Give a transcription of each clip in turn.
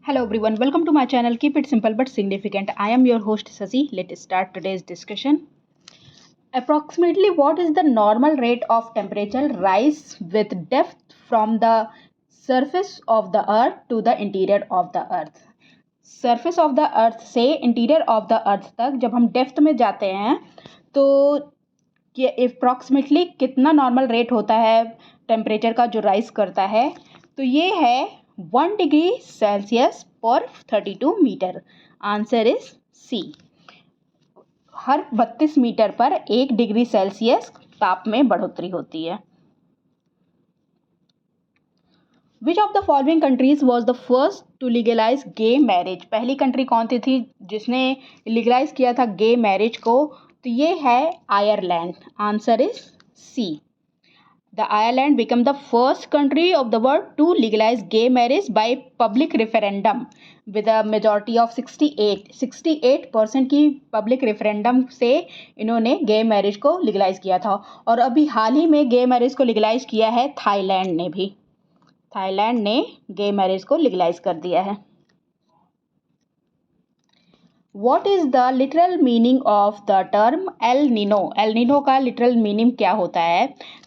Hello everyone, welcome to my channel. Keep it simple but significant. I am your host Sasi. Let's start today's discussion. Approximately what is the normal rate of temperature rise with depth from the surface of the earth to the interior of the earth? Surface of the earth से interior of the earth तक जब हम depth में जाते हैं तो ये approximately कितना नॉर्मल रेट होता है टेम्परेचर का जो राइज करता है, तो ये है 1 डिग्री सेल्सियस पर 32 मीटर. Answer is C. हर 32 मीटर पर 1 डिग्री सेल्सियस ताप में बढ़ोतरी होती है. Which of the following countries was the first to legalise gay marriage? पहली कंट्री कौन सी थी जिसने लीगलाइज किया था गे मैरिज को? तो ये है Ireland. Answer is C. The Ireland became the first country of the world to legalize gay marriage by public referendum with a majority of 68% की पब्लिक रेफरेंडम से इन्होंने गे मैरिज को लीगलाइज किया था. और अभी हाल ही में गे मैरिज को लीगलाइज किया है थाईलैंड ने भी. थाईलैंड ने गे मैरिज को लीगलाइज कर दिया है. What is the literal meaning of the term El Nino? El Nino का literal meaning क्या होता है?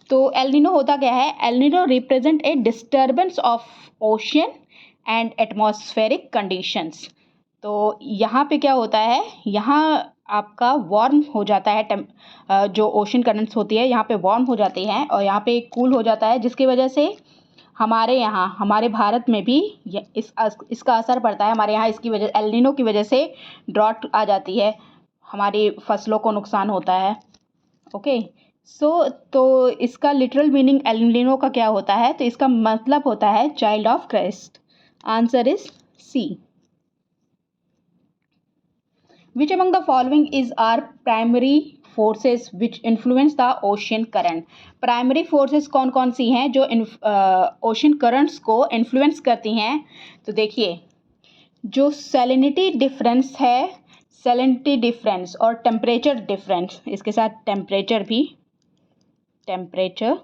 तो El Nino होता क्या है? El Nino represent a disturbance of ocean and atmospheric conditions. तो यहाँ पे क्या होता है? यहाँ आपका वार्म हो जाता है, जो ओशन करंट्स होती है यहाँ पे वार्म हो जाती हैं और यहाँ पे कूल हो जाता है, जिसकी वजह से हमारे यहाँ हमारे भारत में भी इसका असर पड़ता है. हमारे यहाँ इसकी वजह एल नीनो की वजह से ड्रॉट आ जाती है, हमारी फसलों को नुकसान होता है. ओके तो इसका लिटरल मीनिंग एल नीनो का क्या होता है? तो इसका मतलब होता है child of Christ. Answer is C. Which among the following is are primary forces which influence the ocean current? Primary forces कौन कौन सी हैं जो ओशन करंट्स को इन्फ्लुएंस करती हैं? तो देखिए, जो सैलिनिटी डिफरेंस है, सैलिनिटी डिफरेंस और टेम्परेचर डिफरेंस, इसके साथ टेम्परेचर भी, टेम्परेचर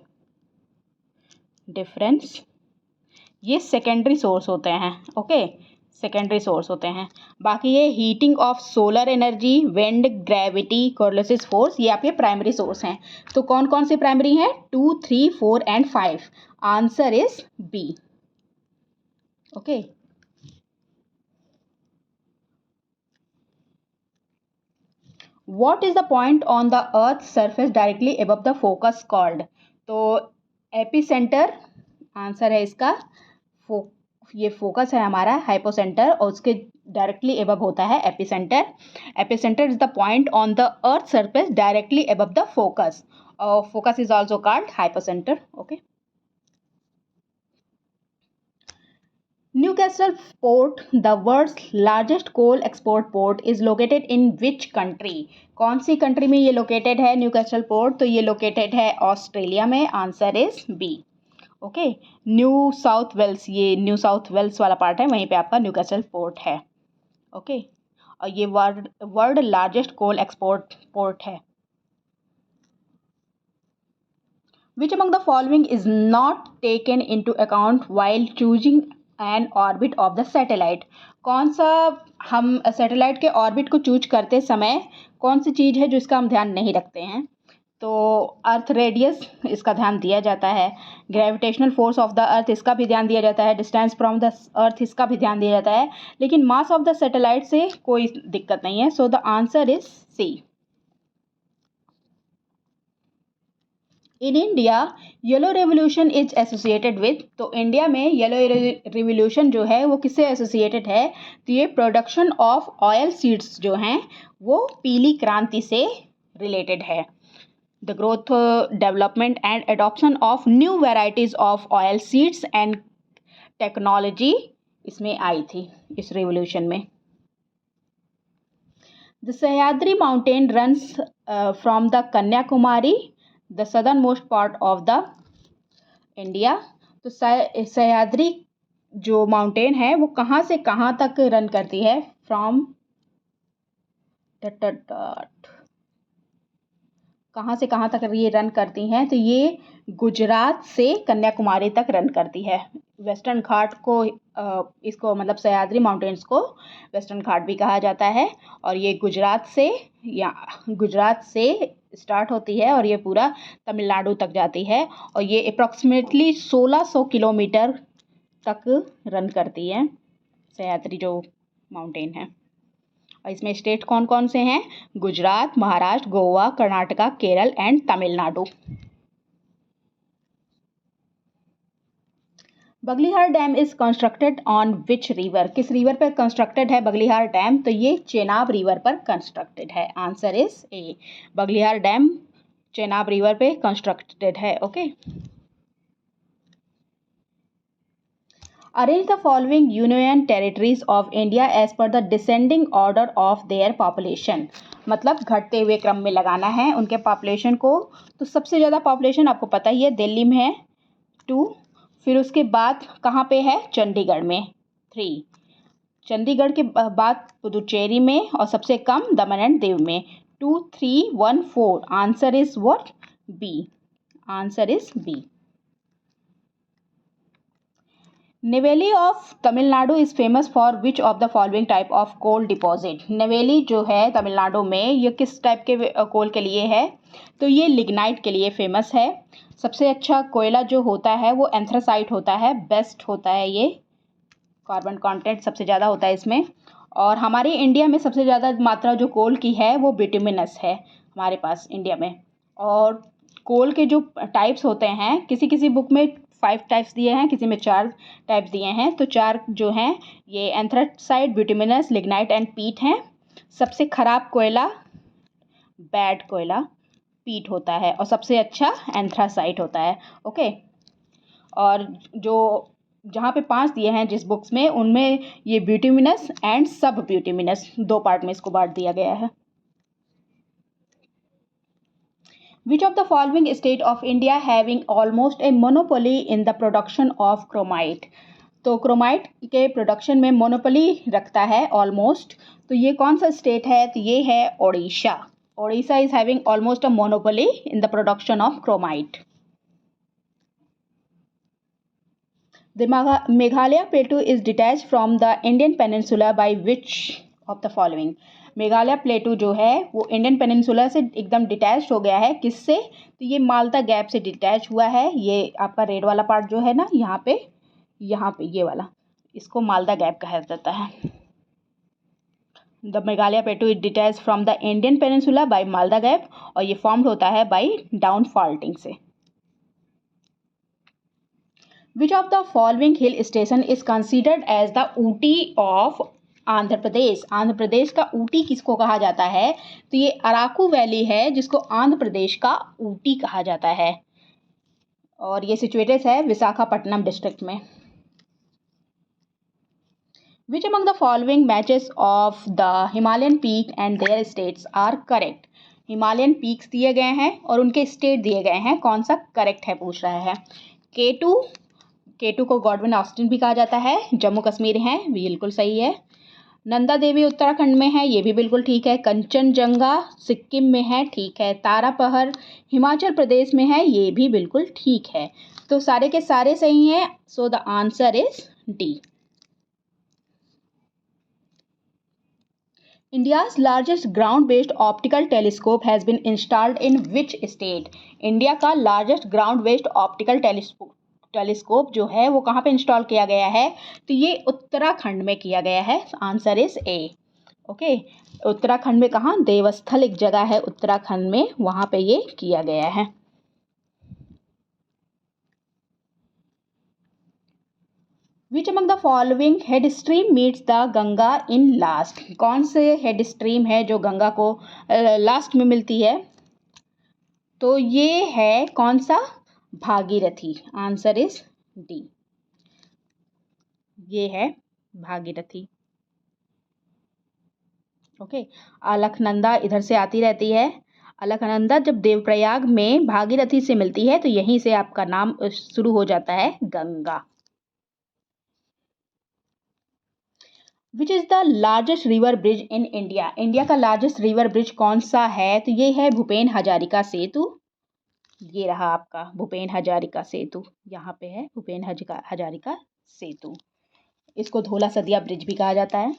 डिफरेंस, ये सेकेंडरी सोर्स होते हैं. ओके, सेकेंडरी सोर्स होते हैं. बाकी ये heating of solar energy, wind, gravity, Coriolis force, ये आपके प्राइमरी सोर्स हैं. तो कौन कौन से प्राइमरी हैं? 2, 3, 4 and 5. Answer is B. Okay, what is the point on the earth surface directly above the focus called? तो एपिसेंटर आंसर है इसका. ये फोकस है हमारा हाइपोसेंटर और उसके डायरेक्टली अबव होता है epicentre. Epicentre is the point on the earth surface directly above the focus, और focus is also called hypocentre. Okay, Newcastle port, the world's largest coal export port, is located in which country? कौन सी country में ये located है Newcastle port? तो ये located है Australia में. Answer is B. Okay, New South Wales, ये न्यू साउथ वेल्स वाला पार्ट है, वहीं पे आपका न्यूकैसल पोर्ट है. ओके, और ये world largest coal export port है. Which among the following is not taken into account while choosing an orbit of the satellite? कौन सा हम सैटेलाइट के ऑर्बिट को चूज करते समय कौन सी चीज़ है जो इसका हम ध्यान नहीं रखते हैं? तो अर्थ रेडियस, इसका ध्यान दिया जाता है. Gravitational force of the earth, इसका भी ध्यान दिया जाता है. डिस्टेंस फ्रॉम द अर्थ, इसका भी ध्यान दिया जाता है. लेकिन मास ऑफ द सैटेलाइट से कोई दिक्कत नहीं है. So the answer is C. In India yellow revolution is associated with? तो इंडिया में येलो रेवोल्यूशन जो है वो किससे एसोसिएटेड है? तो ये प्रोडक्शन ऑफ ऑयल सीड्स जो हैं वो पीली क्रांति से रिलेटेड है. The growth, development and adoption of new varieties of oil seeds and technology इसमें आई थी इस revolution में. The Sahyadri mountain runs from the Kanyakumari, the southernmost part of the India. तो सह्याद्री जो माउंटेन है वो कहाँ से कहाँ तक रन करती है? फ्रॉम कहाँ से कहाँ तक ये रन करती हैं? तो ये गुजरात से कन्याकुमारी तक रन करती है. वेस्टर्न घाट को इसको मतलब सह्याद्री माउंटेन्स को वेस्टर्न घाट भी कहा जाता है। और ये गुजरात से स्टार्ट होती है और ये पूरा तमिलनाडु तक जाती है और ये अप्रॉक्सीमेटली 1600 किलोमीटर तक रन करती है, सह्याद्री जो माउंटेन है। और इसमें स्टेट कौन कौन से हैं? Gujarat, Maharashtra, Goa, Karnataka, Kerala and Tamil Nadu. Baglihar dam is constructed on which river? किस रिवर पर कंस्ट्रक्टेड है बगलिहार डैम? तो ये चेनाब रिवर पर कंस्ट्रक्टेड है। Answer is A, Baglihar dam Chenab river पे कंस्ट्रक्टेड है। Okay, arrange the following union territories of India as per the descending order of their population. मतलब घटते हुए क्रम में लगाना है उनके पॉपुलेशन को। तो सबसे ज़्यादा पॉपुलेशन आपको पता ही है, दिल्ली में है 2, फिर उसके बाद कहाँ पे है? चंडीगढ़ में 3, चंडीगढ़ के बाद पुदुचेरी में और सबसे कम दमन एंड दीव में 2, 3, 1, 4। Answer is what? B. Answer is B. Neyveli of Tamil Nadu is famous for which of the following type of coal deposit? Neyveli जो है तमिलनाडु में, ये किस टाइप के कोल के लिए है? तो ये लिग्नाइट के लिए फेमस है। सबसे अच्छा कोयला जो होता है वो एंथ्रासाइट होता है, बेस्ट होता है ये, कार्बन कंटेंट सबसे ज़्यादा होता है इसमें। और हमारे इंडिया में सबसे ज़्यादा मात्रा जो कोल की है वो बिटुमिनस है हमारे पास इंडिया में। और कोल के जो टाइप्स होते हैं, किसी किसी बुक में 5 टाइप्स दिए हैं, किसी में 4 टाइप्स दिए हैं। तो 4 जो हैं ये एंथ्रासाइट, बिटुमिनस, लिग्नाइट एंड पीट हैं। सबसे खराब कोयला, बैड कोयला, पीट होता है और सबसे अच्छा एंथ्रासाइट होता है। ओके, और जो जहाँ पे 5 दिए हैं जिस बुक्स में, उनमें ये बिटुमिनस एंड सब बिटुमिनस 2 पार्ट में इसको बांट दिया गया है। Which of the following state of India having almost a monopoly in the production of chromite? तो क्रोमाइट के प्रोडक्शन में मोनोपोली रखता है ऑलमोस्ट। तो ये कौन सा स्टेट है? तो ये है Odisha. Odisha is having almost a monopoly in the production of chromite. The Meghalaya plateau is detached from the Indian peninsula by which of the following? Meghalaya प्लेटू जो है वो इंडियन पेनिनसुला से एकदम डिटैच हो गया है। किससे? तो ये माल्टा गैप से डिटैच हुआ है। ये आपका रेड वाला पार्ट जो है ना, यहाँ पे ये वाला, इसको माल्टा गैप कहा जाता है। The Meghalaya plateau is detach from the Indian peninsula by Malda gap और ये फॉर्म्ड होता है बाय डाउन फॉल्टिंग से। Which of the following hill station is considered as the Ooty of Andhra Pradesh? Andhra Pradesh का ऊटी किसको कहा जाता है? तो ये अराकू वैली है जिसको आंध्र प्रदेश का ऊटी कहा जाता है और ये सिचुएटेड है विशाखापट्टनम डिस्ट्रिक्ट में। Which among the following matches of the Himalayan peak and their states are correct? Himalayan peaks दिए गए हैं और उनके स्टेट दिए गए हैं, कौन सा करेक्ट है पूछ रहा है। केटू को गॉडविन ऑस्टिन भी कहा जाता है, जम्मू कश्मीर है, बिल्कुल सही है। नंदा देवी उत्तराखंड में है, ये भी बिल्कुल ठीक है। कंचनजंगा सिक्किम में है, ठीक है। तारापहर हिमाचल प्रदेश में है, ये भी बिल्कुल ठीक है। तो सारे के सारे सही हैं। सो the answer is D. India's largest ground-based optical telescope has been installed in which state? India का largest ground based optical telescope जो है वो कहाँ पे इंस्टॉल किया गया है? तो ये उत्तराखंड में किया गया है। Answer is A. Okay, Uttarakhand में कहाँ? देवस्थल एक जगह है उत्तराखंड में, वहाँ पे ये किया गया है। Which among the following head stream meets the Ganga in last? कौन से हेड स्ट्रीम है जो गंगा को लास्ट में मिलती है? तो ये है कौन सा? भागीरथी। आंसर इज डी, ये है भागीरथी। ओके, अलकनंदा इधर से आती रहती है। अलकनंदा जब देवप्रयाग में भागीरथी से मिलती है तो यहीं से आपका नाम शुरू हो जाता है Ganga. Which is the largest river bridge in India? India का लार्जेस्ट रिवर ब्रिज कौन सा है? तो ये है भूपेन हजारिका सेतु। ये रहा आपका भूपेन हजारिका सेतु, यहाँ पे है भूपेन हजारिका सेतु। इसको धोला सदिया ब्रिज भी कहा जाता है।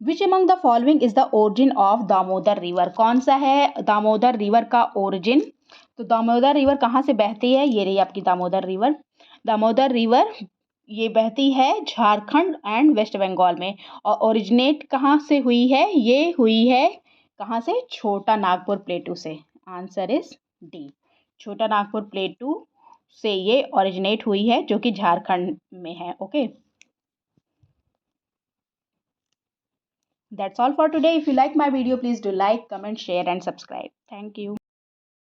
Which among the following is the origin of Damodar river? कौन सा है दामोदर रिवर का ओरिजिन? तो दामोदर रिवर कहाँ से बहती है? ये रही आपकी दामोदर रिवर। दामोदर रिवर ये बहती है झारखंड एंड वेस्ट बंगाल में। और ओरिजिनेट कहाँ से हुई है? ये हुई है कहाँ से? छोटा नागपुर प्लेटू से। Answer is D. छोटा नागपुर प्लेटू से ये ओरिजिनेट हुई है, जो कि झारखंड में है। Okay, that's all for today. If you like my video, please do like, comment, share and subscribe. Thank you.